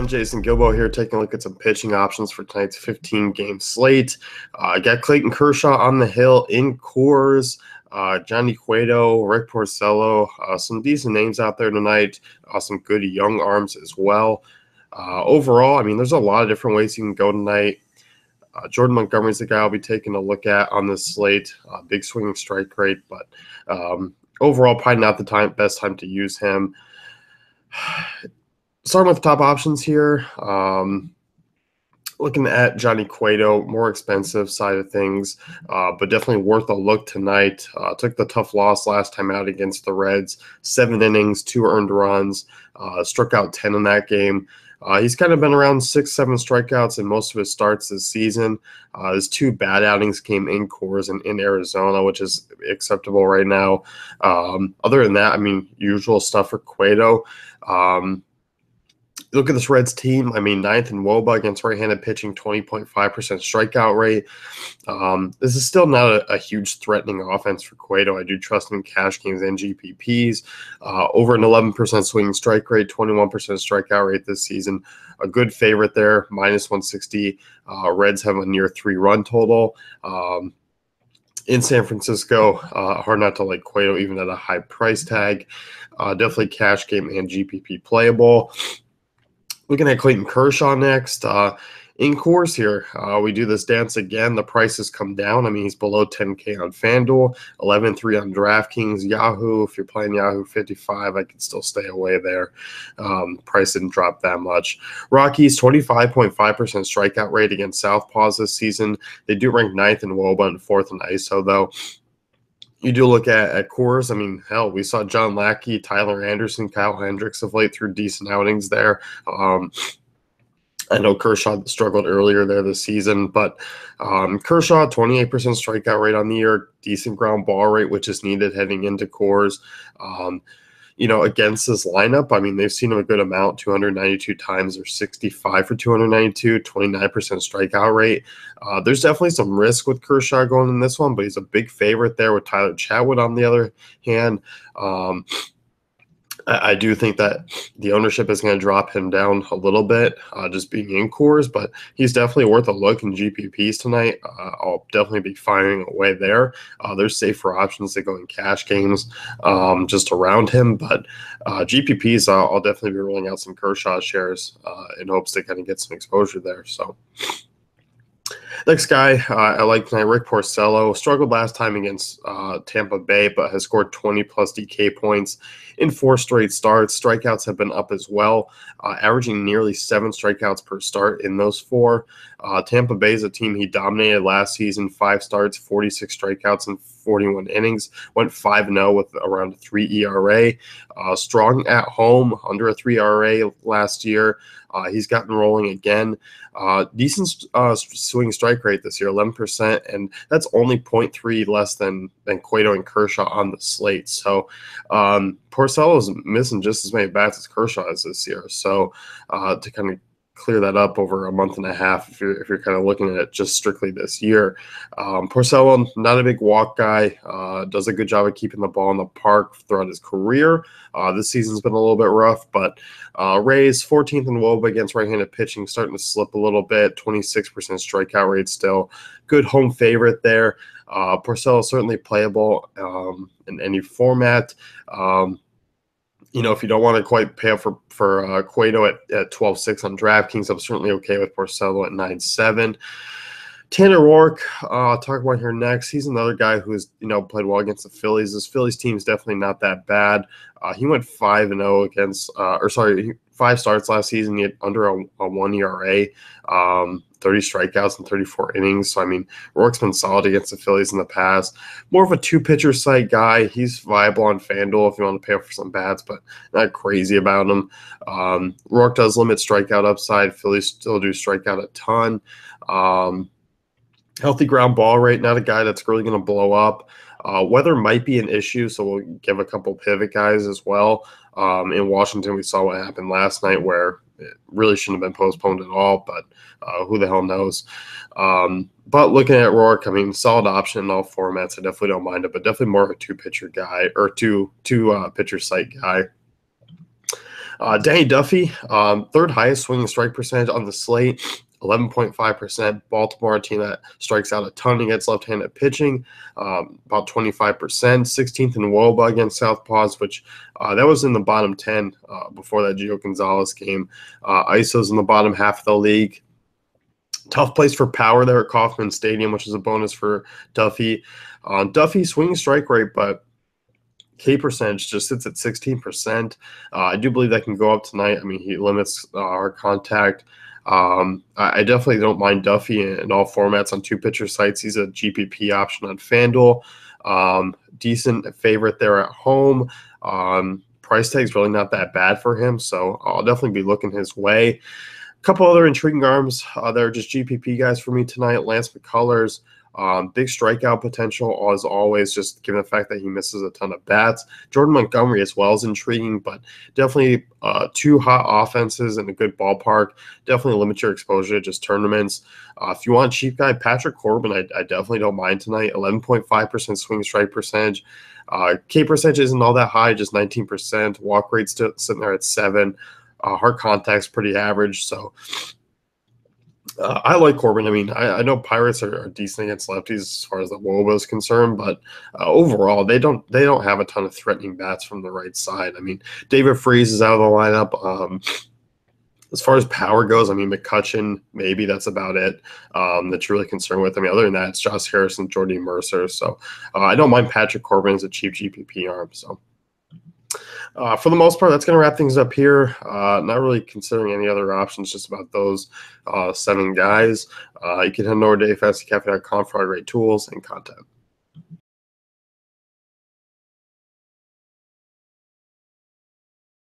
everyone, Jason Gilbo here, taking a look at some pitching options for tonight's 15-game slate. Got Clayton Kershaw on the hill in Coors, Johnny Cueto, Rick Porcello, some decent names out there tonight, some good young arms as well. Overall, I mean, there's a lot of different ways you can go tonight. Jordan Montgomery's the guy I'll be taking a look at on this slate. Big swinging strike rate, but overall, probably not the best time to use him. Starting with the top options here, looking at Johnny Cueto, more expensive side of things, but definitely worth a look tonight. Took the tough loss last time out against the Reds, 7 innings, 2 earned runs, struck out 10 in that game. He's kind of been around 6-7 strikeouts in most of his starts this season. His 2 bad outings came in Coors and in Arizona, which is acceptable right now. Other than that, I mean, usual stuff for Cueto. Look at this Reds team. I mean, 9th in WOBA against right-handed pitching, 20.5% strikeout rate. This is still not a huge threatening offense for Cueto. I do trust him in cash games and GPPs. Over an 11% swinging strike rate, 21% strikeout rate this season. A good favorite there, -160. Reds have a near 3-run total. In San Francisco, hard not to like Cueto even at a high price tag. Definitely cash game and GPP playable. Looking at Clayton Kershaw next. In Coors here, we do this dance again. The prices come down. I mean, he's below 10K on FanDuel, 11.3 on DraftKings, Yahoo. If you're playing Yahoo 55, I could still stay away there. Price didn't drop that much. Rockies, 25.5% strikeout rate against Southpaws this season. They do rank 9th in WOBA and 4th in ISO, though. You do look at Coors. I mean, hell, we saw John Lackey, Tyler Anderson, Kyle Hendricks of late through decent outings there. I know Kershaw struggled earlier there this season, but Kershaw, 28% strikeout rate on the year, decent ground ball rate, which is needed heading into Coors. Against this lineup, I mean, they've seen him a good amount, 292 times or 65 for 292, 29% strikeout rate. There's definitely some risk with Kershaw going in this one, but he's a big favorite there with Tyler Chatwood on the other hand. I do think that the ownership is going to drop him down a little bit, just being in Coors, but he's definitely worth a look in GPPs tonight. I'll definitely be firing away there. There's safer options that go in cash games just around him, but GPPs, I'll definitely be rolling out some Kershaw shares in hopes to kind of get some exposure there. So next guy I like tonight, Rick Porcello. Struggled last time against Tampa Bay, but has scored 20-plus DK points in 4 straight starts. Strikeouts have been up as well, averaging nearly 7 strikeouts per start in those 4. Tampa Bay is a team he dominated last season, 5 starts, 46 strikeouts in 41 innings, went 5-0 with around a 3 ERA. Strong at home, under a 3 ERA last year. He's gotten rolling again. Decent swing strike rate this year, 11%, and that's only 0.3 less than Cueto and Kershaw on the slate. So Porcello's missing just as many bats as Kershaw is this year. So to kind of clear that up over a month and a half, if you're kind of looking at it just strictly this year. Porcello, not a big walk guy, does a good job of keeping the ball in the park throughout his career. This season's been a little bit rough, but Rays, 14th in WOBA against right-handed pitching, starting to slip a little bit, 26% strikeout rate still. Good home favorite there. Porcello certainly playable in any format. If you don't want to quite pay up for Cueto at 12.6 on DraftKings, I'm certainly okay with Porcello at 9.7. Tanner Roark, I'll talk about here next. He's another guy who's played well against the Phillies. This Phillies team is definitely not that bad. He went 5-0 against, 5 starts last season. He had under a 1 ERA, 30 strikeouts in 34 innings. So, I mean, Roark's been solid against the Phillies in the past. More of a 2-pitcher site guy. He's viable on FanDuel if you want to pay up for some bats, but not crazy about him. Roark does limit strikeout upside. Phillies still do strike out a ton. Healthy ground ball rate, not a guy that's really going to blow up. Weather might be an issue, so we'll give a couple pivot guys as well. In Washington, we saw what happened last night where it really shouldn't have been postponed at all, but who the hell knows. But looking at Roark, I mean, solid option in all formats. I definitely don't mind it, but definitely more of a 2-pitcher guy or two pitcher site guy. Danny Duffy, third highest swinging strike percentage on the slate, 11.5%. Baltimore, a team that strikes out a ton against left-handed pitching, about 25%. 16th in WOBA against Southpaws, which that was in the bottom 10 before that Gio Gonzalez game. ISO's in the bottom half of the league. Tough place for power there at Kauffman Stadium, which is a bonus for Duffy. Duffy swinging strike rate, but K percentage just sits at 16%. I do believe that can go up tonight. I mean, he limits hard contact. I definitely don't mind Duffy in all formats on two-pitcher sites. He's a GPP option on FanDuel. Decent favorite there at home. Price tag's really not that bad for him, so I'll definitely be looking his way. A couple other intriguing arms. They're just GPP guys for me tonight. Lance McCullers, big strikeout potential as always, just given the fact that he misses a ton of bats. Jordan Montgomery as well is intriguing, but definitely two hot offenses in a good ballpark. Definitely limit your exposure to just tournaments. If you want a cheap guy, Patrick Corbin, I definitely don't mind tonight. 11.5% swing strike percentage. K percentage isn't all that high, just 19%. Walk rate's still sitting there at 7. Hard contact's pretty average, so I like Corbin. I mean, I know Pirates are decent against lefties as far as the WOBA is concerned, but overall, they don't have a ton of threatening bats from the right side. I mean, David Freese is out of the lineup. As far as power goes, I mean, McCutchen, maybe that's about it that you're really concerned with. I mean, other than that, it's Josh Harrison, Jordy Mercer. So I don't mind Patrick Corbin as a cheap GPP arm. So for the most part, that's going to wrap things up here. Not really considering any other options, just about those 7 guys. You can head over to afantasycafe.com for our great tools and content.